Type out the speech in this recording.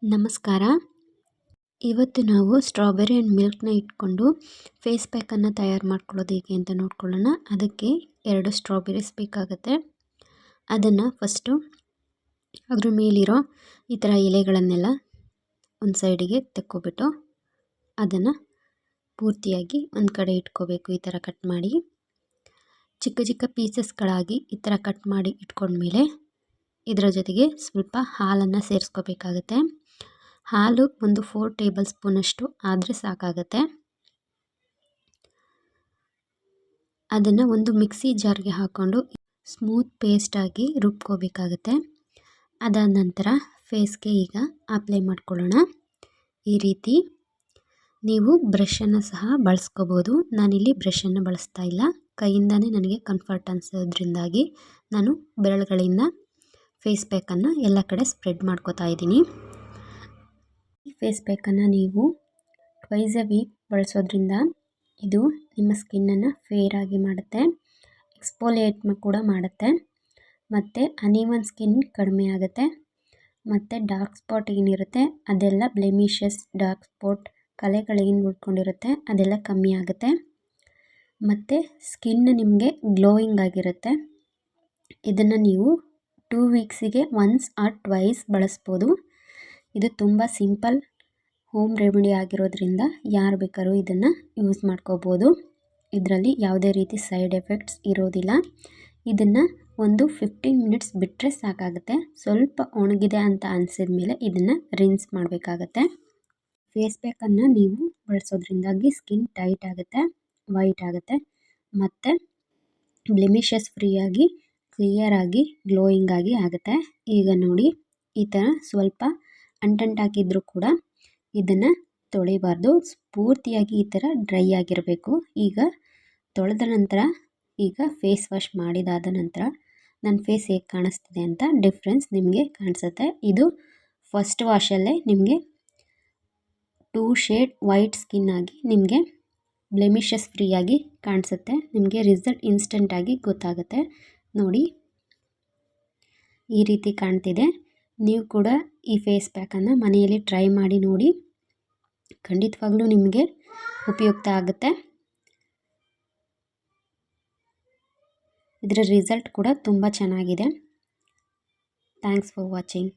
ನಮಸ್ಕಾರ. ಇವತ್ತು ನಾವು ಸ್ಟ್ರಾಬೆರಿ ಆ್ಯಂಡ್ ಮಿಲ್ಕ್ನ ಇಟ್ಕೊಂಡು ಫೇಸ್ ಪ್ಯಾಕನ್ನು ತಯಾರು ಮಾಡ್ಕೊಳ್ಳೋದು ಹೇಗೆ ಅಂತ ನೋಡ್ಕೊಳ್ಳೋಣ. ಅದಕ್ಕೆ 2 ಸ್ಟ್ರಾಬೆರೀಸ್ ಬೇಕಾಗುತ್ತೆ. ಅದನ್ನು ಫಸ್ಟು ಅದ್ರ ಮೇಲಿರೋ ಈ ಥರ ಎಲೆಗಳನ್ನೆಲ್ಲ ಒಂದು ಸೈಡಿಗೆ ತೆಕ್ಕೊಬಿಟ್ಟು ಅದನ್ನು ಪೂರ್ತಿಯಾಗಿ ಒಂದು ಕಡೆ ಇಟ್ಕೋಬೇಕು. ಈ ಥರ ಕಟ್ ಮಾಡಿ ಚಿಕ್ಕ ಚಿಕ್ಕ ಪೀಸಸ್ಗಳಾಗಿ ಈ ಥರ ಕಟ್ ಮಾಡಿ ಇಟ್ಕೊಂಡ್ಮೇಲೆ ಇದರ ಜೊತೆಗೆ ಸ್ವಲ್ಪ ಹಾಲನ್ನು ಸೇರಿಸ್ಕೋಬೇಕಾಗತ್ತೆ. ಹಾಲು ಒಂದು 4 ಟೇಬಲ್ ಸ್ಪೂನಷ್ಟು ಆದರೆ ಸಾಕಾಗತ್ತೆ. ಅದನ್ನು ಒಂದು ಮಿಕ್ಸಿ ಜಾರ್ಗೆ ಹಾಕ್ಕೊಂಡು ಸ್ಮೂತ್ ಪೇಸ್ಟಾಗಿ ರುಬ್ಕೋಬೇಕಾಗತ್ತೆ. ಅದಾದ ನಂತರ ಫೇಸ್ಗೆ ಈಗ ಅಪ್ಲೈ ಮಾಡ್ಕೊಳ್ಳೋಣ. ಈ ರೀತಿ ನೀವು ಬ್ರಷನ್ನು ಸಹ ಬಳಸ್ಕೋಬೋದು. ನಾನಿಲ್ಲಿ ಬ್ರಷನ್ನು ಬಳಸ್ತಾ ಇಲ್ಲ, ಕೈಯಿಂದನೇ ನನಗೆ ಕಂಫರ್ಟ್ ಅನಿಸೋದ್ರಿಂದಾಗಿ ನಾನು ಬೆರಳುಗಳಿಂದ ಫೇಸ್ ಪ್ಯಾಕನ್ನು ಎಲ್ಲ ಕಡೆ ಸ್ಪ್ರೆಡ್ ಮಾಡ್ಕೋತಾ ಇದ್ದೀನಿ. ಈ ಫೇಸ್ ಪ್ಯಾಕನ್ನು ನೀವು ಟ್ವೈಸ್ ಎ ವೀಕ್ ಬಳಸೋದ್ರಿಂದ ಇದು ನಿಮ್ಮ ಸ್ಕಿನ್ನನ್ನು ಫೇರ್ ಆಗಿ ಮಾಡುತ್ತೆ, ಎಕ್ಸ್ಫೋಲಿಯೇಟ್ ಕೂಡ ಮಾಡುತ್ತೆ, ಮತ್ತು ಅನ್ಈವನ್ ಸ್ಕಿನ್ ಕಡಿಮೆ ಆಗುತ್ತೆ, ಮತ್ತು ಡಾರ್ಕ್ ಸ್ಪಾಟ್ ಏನಿರುತ್ತೆ ಅದೆಲ್ಲ ಬ್ಲೆಮಿಷಸ್, ಡಾರ್ಕ್ ಸ್ಪಾಟ್, ಕಲೆಗಳೇನು ಉಳ್ಕೊಂಡಿರುತ್ತೆ ಅದೆಲ್ಲ ಕಮ್ಮಿ ಆಗುತ್ತೆ, ಮತ್ತು ಸ್ಕಿನ್ ನಿಮಗೆ ಗ್ಲೋಯಿಂಗ್ ಆಗಿರುತ್ತೆ. ಇದನ್ನು ನೀವು 2 ವೀಕ್ಸಿಗೆ ಒನ್ಸ್ ಆರ್ ಟ್ವೈಸ್ ಬಳಸ್ಬೋದು. ಇದು ತುಂಬ ಸಿಂಪಲ್ ಹೋಮ್ ರೆಮಿಡಿ ಆಗಿರೋದ್ರಿಂದ ಯಾರು ಬೇಕಾದ್ರೂ ಇದನ್ನು ಯೂಸ್ ಮಾಡ್ಕೋಬೋದು. ಇದರಲ್ಲಿ ಯಾವುದೇ ರೀತಿ ಸೈಡ್ ಎಫೆಕ್ಟ್ಸ್ ಇರೋದಿಲ್ಲ. ಇದನ್ನು ಒಂದು 15 ಮಿನಿಟ್ಸ್ ಬಿಟ್ಟರೆ ಸಾಕಾಗುತ್ತೆ. ಸ್ವಲ್ಪ ಒಣಗಿದೆ ಅಂತ ಅನಿಸಿದ ಮೇಲೆ ಇದನ್ನು ರಿನ್ಸ್ ಮಾಡಬೇಕಾಗತ್ತೆ. ಫೇಸ್ ಪ್ಯಾಕನ್ನು ನೀವು ಬಳಸೋದ್ರಿಂದಾಗಿ ಸ್ಕಿನ್ ಟೈಟ್ ಆಗುತ್ತೆ, ವೈಟ್ ಆಗುತ್ತೆ, ಮತ್ತು ಬ್ಲೆಮಿಷಸ್ ಫ್ರೀಯಾಗಿ ಕ್ಲಿಯರಾಗಿ ಗ್ಲೋಯಿಂಗ್ ಆಗಿ ಆಗುತ್ತೆ. ಈಗ ನೋಡಿ, ಈ ಥರ ಸ್ವಲ್ಪ ಅಂಟಂಟಾಕಿದ್ರೂ ಕೂಡ ಇದನ್ನು ತೊಳಿಬಾರ್ದು. ಪೂರ್ತಿಯಾಗಿ ಈ ಥರ ಡ್ರೈ ಆಗಿರಬೇಕು. ಈಗ ತೊಳೆದ ನಂತರ ಈಗ ಫೇಸ್ ವಾಶ್ ಮಾಡಿದಾದ ನಂತರ ನನ್ನ ಫೇಸ್ ಹೇಗೆ ಕಾಣಿಸ್ತಿದೆ ಅಂತ ಡಿಫ್ರೆನ್ಸ್ ನಿಮಗೆ ಕಾಣಿಸುತ್ತೆ. ಇದು ಫಸ್ಟ್ ವಾಶಲ್ಲೇ ನಿಮಗೆ 2 ಶೇಡ್ ವೈಟ್ ಸ್ಕಿನ್ ಆಗಿ ನಿಮಗೆ ಬ್ಲೆಮಿಷಸ್ ಫ್ರೀಯಾಗಿ ಕಾಣಿಸುತ್ತೆ. ನಿಮಗೆ ರಿಸಲ್ಟ್ ಇನ್ಸ್ಟೆಂಟಾಗಿ ಗೊತ್ತಾಗುತ್ತೆ. ನೋಡಿ, ಈ ರೀತಿ ಕಾಣ್ತಿದೆ. ನೀವು ಕೂಡ ಈ ಫೇಸ್ ಪ್ಯಾಕನ್ನು ಮನೆಯಲ್ಲಿ ಟ್ರೈ ಮಾಡಿ ನೋಡಿ, ಖಂಡಿತವಾಗ್ಲೂ ನಿಮಗೆ ಉಪಯುಕ್ತ ಆಗುತ್ತೆ. ಇದರ ರಿಸಲ್ಟ್ ಕೂಡ ತುಂಬ ಚೆನ್ನಾಗಿದೆ. Thanks for watching.